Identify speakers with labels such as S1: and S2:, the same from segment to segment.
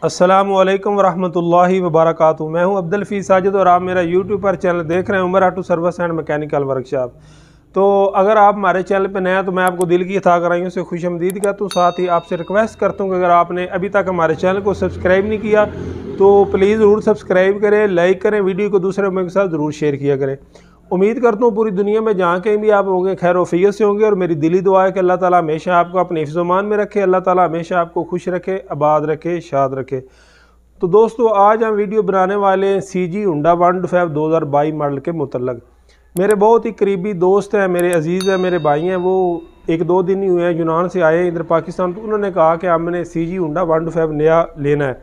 S1: अस्सलामुअलैकुम वरहमतुल्लाहि वबरकातुहू। मैं हूं अब्दुल हफीज़ साजिद और आप मेरा यूट्यूब पर चैनल देख रहे हैं Umar auto service and mechanical workshop. तो अगर आप हमारे चैनल पर नया तो मैं आपको दिल की था कराइयों से खुशआमदीद कहता हूँ। साथ ही आपसे रिक्वेस्ट करता हूँ कि अगर आपने अभी तक हमारे चैनल को सब्सक्राइब नहीं किया तो प्लीज़ ज़रूर सब्सक्राइब करें, लाइक करें, वीडियो को दूसरे लोगों के साथ ज़रूर शेयर किया करें। उम्मीद करता हूँ पूरी दुनिया में जहाँ कहीं भी आप होंगे खैर वफ़ियत से होंगे और मेरी दिली दुआ है कि अल्लाह ताला हमेशा आपको अपने हिफ्ज़-ओ-मान में रखे, अल्लाह ताला हमेशा आपको खुश रखे, आबाद रखे, शाद रखे। तो दोस्तों आज हम वीडियो बनाने वाले हैं CG हुंडा 125 2022 मॉडल के मुतल्लक। मेरे बहुत ही करीबी दोस्त हैं, मेरे अजीज़ हैं, मेरे भाई हैं, वो एक दो दिन ही हुए हैं यूनान से आए इधर पाकिस्तान। तो उन्होंने कहा कि हमने CG हुंडा 125 नया लेना है।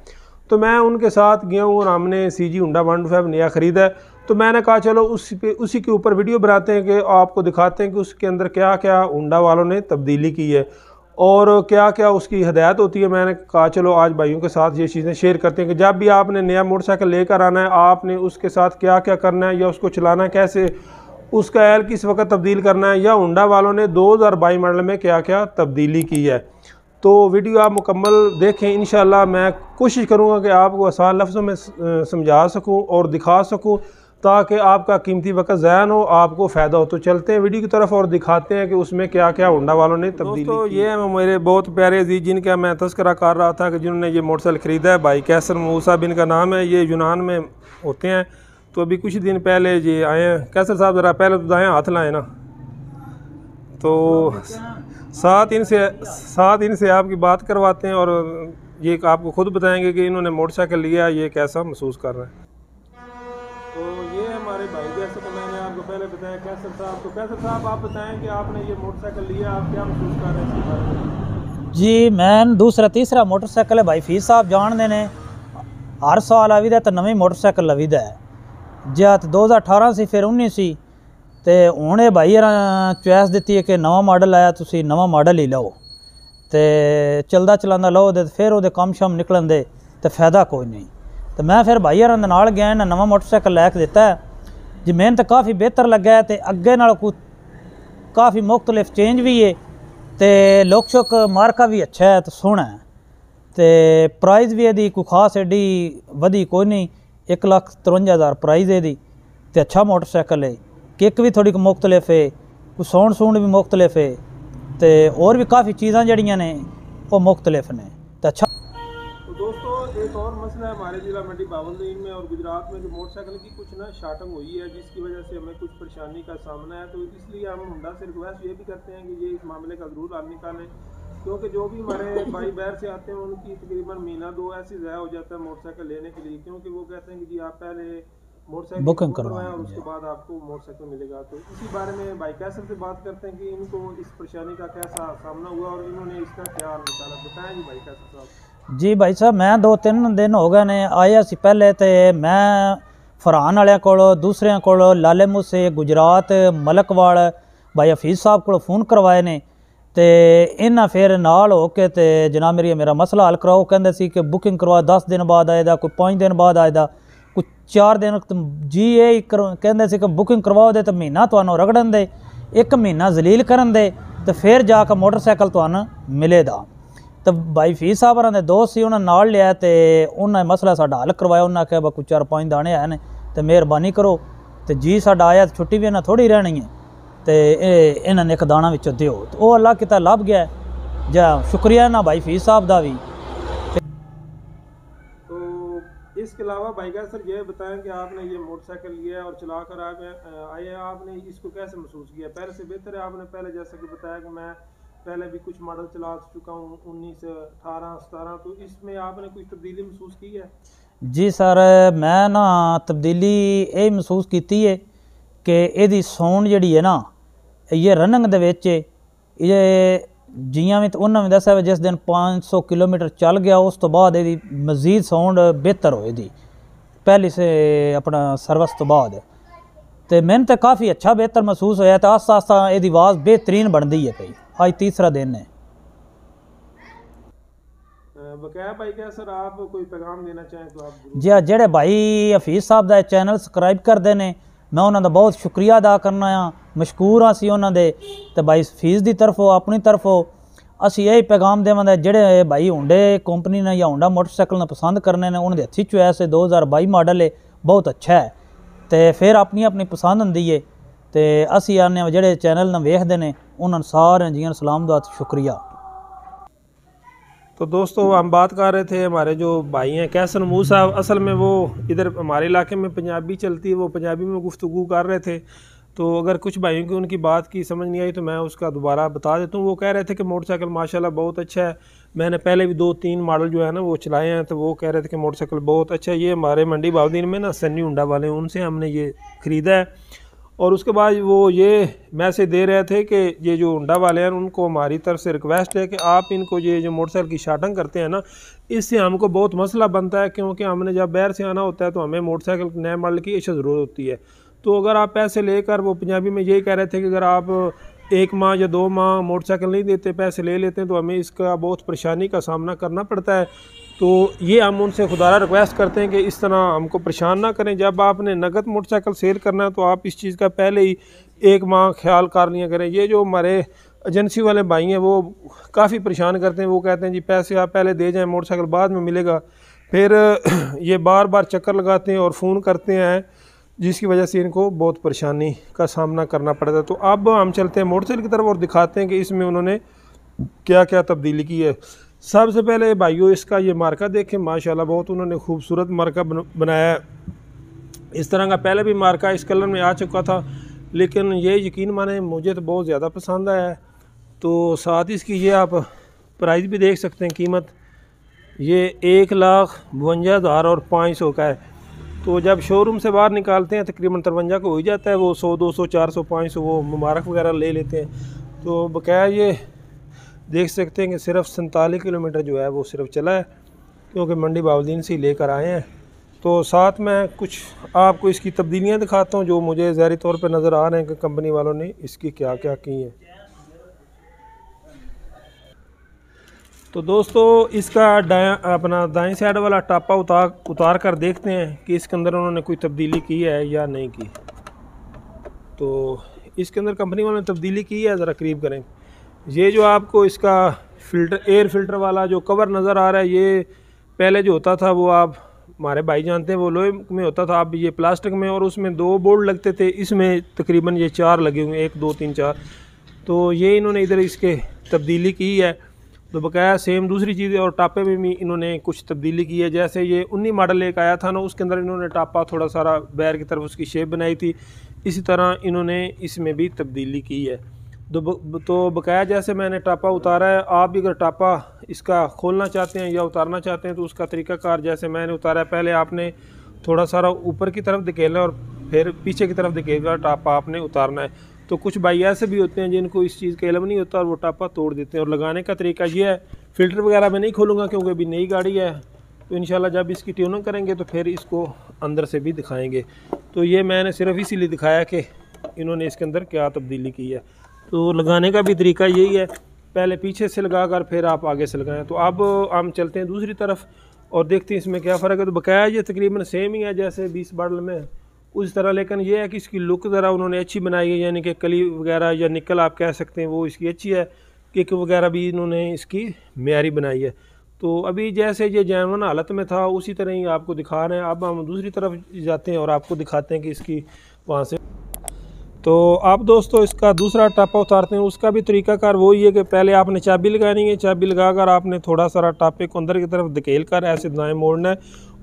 S1: तो मैं उनके साथ गया हूँ और हमने CG हुंडा 125 नया ख़रीदा है। तो मैंने कहा चलो उसी के ऊपर वीडियो बनाते हैं कि आपको दिखाते हैं कि उसके अंदर क्या क्या हुंडा वालों ने तब्दीली की है और क्या क्या उसकी हिदायत होती है। मैंने कहा चलो आज भाइयों के साथ ये चीज़ें शेयर करते हैं कि जब भी आपने नया मोटरसाइकिल लेकर आना है आपने उसके साथ क्या क्या करना है या उसको चलाना है कैसे, उसका एल किस वक्त तब्दील करना है या हुंडा वालों ने 2022 मॉडल में क्या क्या तब्दीली की है। तो वीडियो आप मुकम्मल देखें। इंशाल्लाह मैं कोशिश करूँगा कि आपको आसान लफ्ज़ों में समझा सकूँ और दिखा सकूँ ताकि आपका कीमती वक्त ज़ाया हो, आपको फ़ायदा हो। तो चलते हैं वीडियो की तरफ और दिखाते हैं कि उसमें क्या क्या हुंडा वालों ने तब्दीली की। तो ये है मेरे बहुत प्यारे अजीज़ जिनका मैं तस्करा कर रहा था कि जिन्होंने ये मोटरसाइकिल ख़रीदा है, भाई कैसर मूसा बिन का नाम है, ये यूनान में होते हैं। तो अभी कुछ दिन पहले ये आए हैं। कैसर साहब ज़रा पहले तो दाएँ हाथ लाएँ ना। तो साथ इनसे आपकी बात करवाते हैं और ये आपको खुद बताएंगे कि इन्होंने मोटरसाइकिल लिया ये कैसा महसूस कर रहे हैं। तो ये हमारे भाई, जैसे कि मैंने आपको पहले बताया कैसर साहब। तो कैसर साहब आप बताएं कि आपने ये मोटरसाइकिल लिया, आप क्या महसूस कर रहे हैं इसके बारे में?
S2: जी मैं दूसरा तीसरा मोटरसाइकिल है भाई फीस साहब जानते ने हर साल आवी तो नवी मोटरसाइकिल लवीदा है। जब 2018 से फिर 19 सी तो हूँ भाई चॉइस दी है कि नवा मॉडल आया तुसी नवा मॉडल ही लो तो चलदा चलांदा लो तो फिर वो कम शम निकलन दे तो फायदा कोई नहीं। तो मैं फिर भाई यार नाल गया ना नवा मोटरसाइकिल लैके दिता है जी। मैंने तो काफ़ी बेहतर लगा है तो अगे नाल काफ़ी मुख्तलिफ चेंज भी है तो लुक शुक मार्का भी अच्छा है तो सोहना है तो प्राइस भी यदी कोई खास एडी वधी कोई नहीं। 1,53,000 प्राइस है तो अच्छा मोटरसाइकिल है। किक भी थोड़ी मुख्तलिफ है, कोई साउंड भी मुख्तलिफ है तो और भी काफ़ी चीज़ां जड़ियाँ ने वो मुख्तलिफ ने तो अच्छा।
S1: तो दोस्तों एक और मसला है हमारे ज़िला मंडी बावलदीन में और गुजरात में जो मोटरसाइकिल की कुछ ना शार्टिंग हुई है जिसकी वजह से हमें कुछ परेशानी का सामना है। तो इसलिए हम हुंडा से रिक्वेस्ट ये भी करते हैं कि ये इस मामले का ज़रूर हल निकालें, क्योंकि जो भी हमारे भाई बाहर से आते हैं उनकी तकरीबन महीना दो ऐसे ज़ाया हो जाता है मोटरसाइकिल लेने के लिए, क्योंकि वो कहते हैं कि जी आप पहले मोटरसाइकिल
S2: बुकिंग करवाएं
S1: और उसके बाद आपको मोटरसाइकिल मिलेगा। तो इसी बारे में भाई कैसर से बात करते हैं कि इनको इस परेशानी का कैसा सामना हुआ और इन्होंने इसका क्या हल निकाला, बताएं जी भाई कैसर साहब।
S2: जी भाई साहब मैं 2-3 दिन हो गए ने आया सी पहले तो मैं फरहान वाले को दूसरे को लाले मूसे गुजरात मलकवाड़ भाई हफीज़ साहब को फ़ोन करवाए ने तो इन्हें फिर नाल हो के ते जनाब मेरा मसला हल कराओ। कहते सी कि बुकिंग करवा 10 दिन बाद आएगा, कोई 5 दिन बाद आएगा, कुछ 4 दिन जी ये कहते सी कि बुकिंग करवाओ दे तो महीना तो रगड़न दे, 1 महीना जलील करन दे तो फिर जाकर मोटरसाइकिल तो मिलेगा। तो भाई फीस साहब ने दोस्त से उन्हें नाल लिया तो उन्हें मसला साडा हल करवाया। उन्हें आख्या कोई 4-5 दाने आए ने तो मेहरबानी करो तो जी साडा आया तो छुट्टी भी इन्हें थोड़ी रहनी है तो इन्होंने एक दाना विचों दिओ तो वो अल्लाह किता लभ गया जा शुक्रिया ना भाई फीस साहब का भी।
S1: तो इसके अलावा भाई कैसर ये बताएं कि आपने ये मोटरसाइकिल लिया और चला कर आए आपने इसको कैसे महसूस किया? पहले से बेहतर है? आपने पहले जैसा कि बताया कि मैं पहले भी कुछ मॉडल चला चुका हूँ 19, 18, 17, तो इसमें आपने कुछ तब्दीली महसूस की है?
S2: जी सर मैं ना तब्दीली ये महसूस की है कि यदी साउंड जी है ना ये रनिंग दे विच ये जियां भी तो उन्होंने दसा जिस दिन 500 किलोमीटर चल गया उस तो बाद यदी मजीद साउंड बेहतर हो यदी पहले से अपना सर्विस तो बाद तो मैंने तो काफ़ी अच्छा बेहतर महसूस होया। तो आस्ता आस्ता यदी आवाज़ बेहतरीन बनती है पई। आज तीसरा दिन है।
S1: बकाया भाई कैसर आप कोई पैगाम देना चाहें तो आप?
S2: जी जेड़े भाई हफीज़ साहब का चैनल सबसक्राइब करते हैं मैं उन्होंने बहुत शुक्रिया अदा करना, मशकूर हाँ सी उन्होंने तो भाई फीस की तरफों अपनी तरफों ਅਸੀਂ ਇਹ ਪੈगाम ਦੇਵਾਂਗੇ ਜਿਹੜੇ ਭਾई ਹੁੰਡੇ कंपनी ने या हुंडा मोटरसाइकिल ने पसंद करने ने उन्हें अच्छी चॉइस है 2022 मॉडल है बहुत अच्छा है तो फिर अपनी अपनी पसंद होंदी है तो ਅਸੀਂ ਆਨੇ ਜਿਹੜੇ चैनल ने वेखते हैं उन्होंने सारे जी सलाम दुआ शुक्रिया।
S1: तो दोस्तों हम बात कर रहे थे हमारे जो भाई हैं कैसन मूसा साहब, असल में वो इधर हमारे इलाके में पंजाबी चलती है, वो पंजाबी में गुफ्तगू कर रहे थे। तो अगर कुछ भाइयों की उनकी बात की समझ नहीं आई तो मैं उसका दोबारा बता देता हूँ। वो कह रहे थे कि मोटरसाइकिल माशाल्लाह बहुत अच्छा है, मैंने पहले भी 2-3 मॉडल जो है ना वो चलाए हैं, तो वो कह रहे थे कि मोटरसाइकिल बहुत अच्छा है। ये हमारे मंडी बाउद्दीन में ना सन्नी हुंडा वाले, उनसे हमने ये ख़रीदा है। और उसके बाद वो ये मैसेज दे रहे थे कि ये जो हुंडा वाले हैं उनको हमारी तरफ से रिक्वेस्ट है कि आप इनको ये जो मोटरसाइकिल की शार्टिंग करते हैं ना, इससे हमको बहुत मसला बनता है, क्योंकि हमने जब बाहर से आना होता है तो हमें मोटरसाइकिल नए मॉडल की ऐसी ज़रूरत होती है। तो अगर आप पैसे लेकर, वो पंजाबी में यही कह रहे थे कि अगर आप 1 माह या 2 माह मोटरसाइकिल नहीं देते, पैसे ले लेते हैं, तो हमें इसका बहुत परेशानी का सामना करना पड़ता है। तो ये हम उनसे खुदारा रिक्वेस्ट करते हैं कि इस तरह हमको परेशान ना करें। जब आपने नगद मोटरसाइकिल सेल करना है तो आप इस चीज़ का पहले ही 1 माह ख्याल कर लिया करें। ये जो हमारे एजेंसी वाले भाई हैं वो काफ़ी परेशान करते हैं। वो कहते हैं जी पैसे आप पहले दे जाएं, मोटरसाइकिल बाद में मिलेगा। फिर ये बार बार चक्कर लगाते हैं और फ़ोन करते हैं, जिसकी वजह से इनको बहुत परेशानी का सामना करना पड़ता है। तो अब हम चलते हैं मोटरसाइकिल की तरफ और दिखाते हैं कि इसमें उन्होंने क्या क्या तब्दीली की है। सबसे पहले भाइयों इसका ये मार्का देखें, माशाल्लाह बहुत उन्होंने खूबसूरत मार्का बनाया है। इस तरह का पहले भी मार्का इस कलर में आ चुका था, लेकिन ये यकीन माने मुझे तो बहुत ज़्यादा पसंद आया है। तो साथ इसकी ये आप प्राइस भी देख सकते हैं, कीमत ये 1,52,500 का है। तो जब शोरूम से बाहर निकालते हैं तकरीबन 53 को हो ही जाता है, वो 100, 200, 400, 500 वो मुबारक वगैरह ले लेते हैं। तो बकाया ये देख सकते हैं कि सिर्फ 47 किलोमीटर जो है वो सिर्फ चला है, क्योंकि मंडी बाउद्दीन से ही लेकर आए हैं। तो साथ में कुछ आपको इसकी तब्दीलियां दिखाता हूं जो मुझे ज़ाहिरी तौर पे नज़र आ रहे हैं कि कंपनी वालों ने इसकी क्या क्या की हैं। तो दोस्तों इसका अपना दाएं साइड वाला टापा उतार कर देखते हैं कि इसके अंदर उन्होंने कोई तब्दीली की है या नहीं की। तो इसके अंदर कंपनी वालों ने तब्दीली की है, ज़रा करीब करें। ये जो आपको इसका फ़िल्टर, एयर फ़िल्टर वाला जो कवर नज़र आ रहा है, ये पहले जो होता था वो आप हमारे भाई जानते हैं वो लोहे में होता था, अब ये प्लास्टिक में, और उसमें 2 बोल्ट लगते थे, इसमें तकरीबन ये 4 लगे हुए हैं, 1, 2, 3, 4। तो ये इन्होंने इधर इसके तब्दीली की है। तो बकाया सेम दूसरी चीज़ और टापे में भी इन्होंने कुछ तब्दीली की है। जैसे ये 19 मॉडल एक आया था ना, उसके अंदर इन्होंने टापा थोड़ा सारा बैर की तरफ उसकी शेप बनाई थी, इसी तरह इन्होंने इसमें भी तब्दीली की है। तो बकाया जैसे मैंने टापा उतारा है, आप भी अगर टापा इसका खोलना चाहते हैं या उतारना चाहते हैं तो उसका तरीक़ाकार जैसे मैंने उतारा है, पहले आपने थोड़ा सारा ऊपर की तरफ धकेलना और फिर पीछे की तरफ धकेलकर टापा आपने उतारना है। तो कुछ भाई ऐसे भी होते हैं जिनको इस चीज़ का इल्म नहीं होता और वो टापा तोड़ देते हैं। और लगाने का तरीका ये है, फ़िल्टर वगैरह मैं नहीं खोलूँगा क्योंकि अभी नई गाड़ी है, तो इंशाल्लाह जब इसकी ट्यूनिंग करेंगे तो फिर इसको अंदर से भी दिखाएँगे। तो ये मैंने सिर्फ इसीलिए दिखाया कि इन्होंने इसके अंदर क्या तब्दीली की है। तो लगाने का भी तरीका यही है, पहले पीछे से लगा कर फिर आप आगे से लगाएं। तो अब हम चलते हैं दूसरी तरफ और देखते हैं इसमें क्या फ़र्क है। तो बकाया ये तकरीबन सेम ही है जैसे 20 मॉडल में उस तरह, लेकिन ये है कि इसकी लुक ज़रा उन्होंने अच्छी बनाई है, यानी कि कली वगैरह या निकल आप कह सकते हैं वो इसकी अच्छी है, किक वगैरह भी इन्होंने इसकी मेयारी बनाई है। तो अभी जैसे ये जैनवन हालत में था उसी तरह ही आपको दिखा रहे हैं। अब हम दूसरी तरफ जाते हैं और आपको दिखाते हैं कि इसकी वहाँ से। तो आप दोस्तों इसका दूसरा टापा उतारते हैं, उसका भी तरीकाकार वही है कि पहले आपने चाबी लगानी है, चाबी लगाकर आपने थोड़ा सारा टापे को अंदर की तरफ धकेल कर ऐसे दाएं मोड़ना है,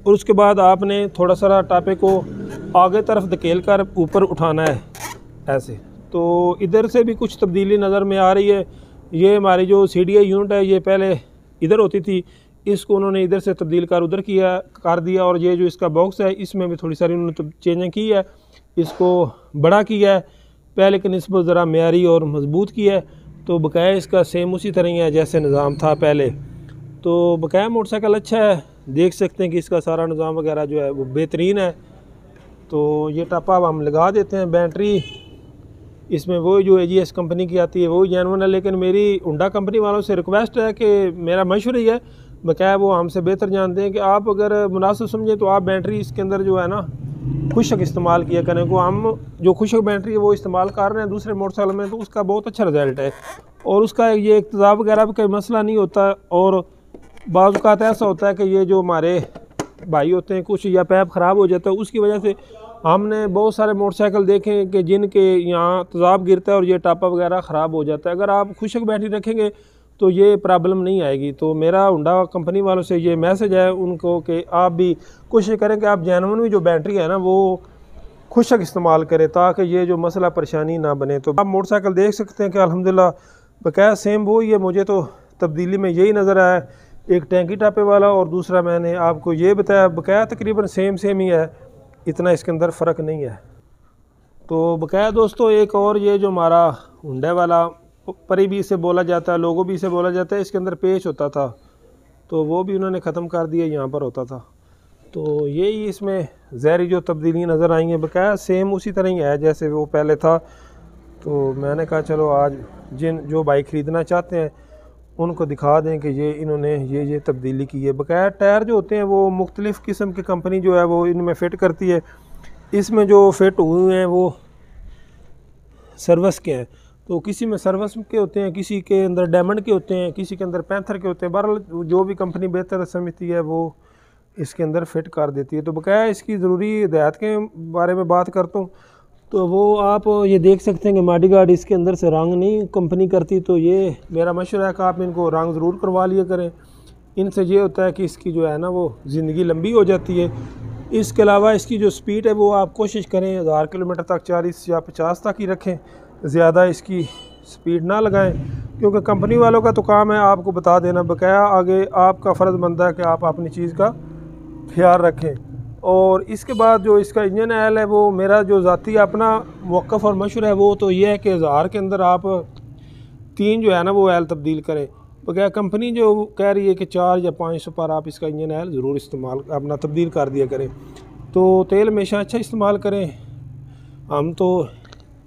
S1: और उसके बाद आपने थोड़ा सारा टापे को आगे तरफ धकेल कर ऊपर उठाना है ऐसे। तो इधर से भी कुछ तब्दीली नज़र में आ रही है। ये हमारी जो CDI यूनिट है ये पहले इधर होती थी, इसको उन्होंने इधर से तब्दील कर उधर कर दिया, और ये जो इसका बॉक्स है इसमें भी थोड़ी सारी उन्होंने चेंजें की है, इसको बड़ा किया है, पहले की निस्बत ज़रा मेयारी और मजबूत किया है। तो बकाया इसका सेम उसी तरह ही है जैसे निज़ाम था पहले। तो बकाया मोटरसाइकिल अच्छा है, देख सकते हैं कि इसका सारा निज़ाम वगैरह जो है वो बेहतरीन है। तो ये टापा हम लगा देते हैं। बैटरी इसमें वही जो AGS कंपनी की आती है वही जेन्युइन है, लेकिन मेरी हुंडा कंपनी वालों से रिक्वेस्ट है कि मेरा मशवरा ही है, बकाया वो हमसे बेहतर जानते हैं कि आप अगर मुनासिब समझें तो आप बैटरी इसके अंदर जो है ना खुशक इस्तेमाल किया करें। को हम जो खुशक बैटरी है वो इस्तेमाल कर रहे हैं दूसरे मोटरसाइकिल में, तो उसका बहुत अच्छा रिज़ल्ट है। और उसका ये तेज़ाब वगैरह भी कोई मसला नहीं होता। और बाज़ औक़ात ऐसा होता है कि ये जो हमारे भाई होते हैं कुछ या पैप ख़राब हो जाता है, उसकी वजह से हमने बहुत सारे मोटरसाइकिल देखे हैं कि जिनके यहाँ तेज़ाब गिरता है और ये टापा वगैरह ख़राब हो जाता है। अगर आप खुशक बैटरी रखेंगे तो ये प्रॉब्लम नहीं आएगी। तो मेरा होंडा कंपनी वालों से ये मैसेज है उनको कि आप भी कोशिश करें कि आप जेन्युइन जो बैटरी है ना वो खुशक इस्तेमाल करें, ताकि ये जो मसला परेशानी ना बने। तो आप मोटरसाइकिल देख सकते हैं कि अल्हम्दुलिल्लाह बकाया सेम वो ही है। मुझे तो तब्दीली में यही नज़र आया, एक टैंकी टापे वाला और दूसरा मैंने आपको ये बताया, बकाया तकरीबन सेम ही है, इतना इसके अंदर फ़र्क नहीं है। तो बकाया दोस्तों एक और ये जो हमारा हुंडा वाला परी भी इसे बोला जाता है, लोगो भी इसे बोला जाता है, इसके अंदर पेच होता था तो वो भी उन्होंने ख़त्म कर दिया, यहाँ पर होता था। तो यही इसमें ज़हरी जो तब्दीली नज़र आई हैं बकाया सेम उसी तरह ही है जैसे वो पहले था। तो मैंने कहा चलो आज जो बाइक ख़रीदना चाहते हैं उनको दिखा दें कि ये इन्होंने ये तब्दीली की है। बकाया टायर जो होते हैं वो मुख्तलिफ़ किस्म की कंपनी जो है वो इनमें फ़िट करती है। इसमें जो फिट हुए हैं वो सर्विस के हैं, तो किसी में सर्विस के होते हैं, किसी के अंदर डायमंड के होते हैं, किसी के अंदर पैंथर के होते हैं। बहरहाल जो भी कंपनी बेहतर समझती है वो इसके अंदर फिट कर देती है। तो बकाया इसकी ज़रूरी हिदायत के बारे में बात करता हूँ तो वो आप ये देख सकते हैं कि माडी गार्ड इसके अंदर से रंग नहीं कंपनी करती। तो ये मेरा मशवरा है कि आप इनको रंग ज़रूर करवा लिया करें, इनसे ये होता है कि इसकी जो है ना वो ज़िंदगी लंबी हो जाती है। इसके अलावा इसकी जो स्पीड है वो आप कोशिश करें 1000 किलोमीटर तक 40 या 50 तक ही रखें, ज़्यादा इसकी स्पीड ना लगाएं, क्योंकि कंपनी वालों का तो काम है आपको बता देना। बकाया आगे आपका फ़र्ज़ बनता है कि आप अपनी चीज़ का ख्याल रखें। और इसके बाद जो इसका इंजन ऑयल है वो मेरा जो ज़ाती अपना मौक़िफ़ और मशवरा है वो तो ये है कि 1000 के अंदर आप 3 जो है ना वो ऑयल तब्दील करें। बकाया कंपनी जो कह रही है कि 4 या 500 पर आप इसका इंजन ऑयल ज़रूर इस्तेमाल अपना तब्दील कर दिया करें। तो तेल हमेशा अच्छा इस्तेमाल करें। हम तो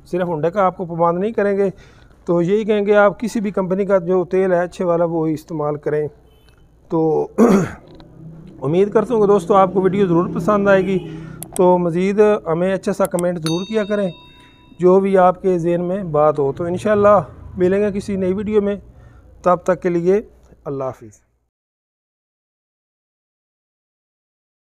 S1: सिर्फ होंडा का आपको पाबंद नहीं करेंगे, तो यही कहेंगे आप किसी भी कंपनी का जो तेल है अच्छे वाला वो ही इस्तेमाल करें। तो उम्मीद करता हूँ कि दोस्तों आपको वीडियो ज़रूर पसंद आएगी। तो मज़ीद हमें अच्छा सा कमेंट ज़रूर किया करें जो भी आपके ज़हन में बात हो। तो इंशाअल्लाह मिलेंगे किसी नई वीडियो में, तब तक के लिए अल्लाह हाफ़िज़।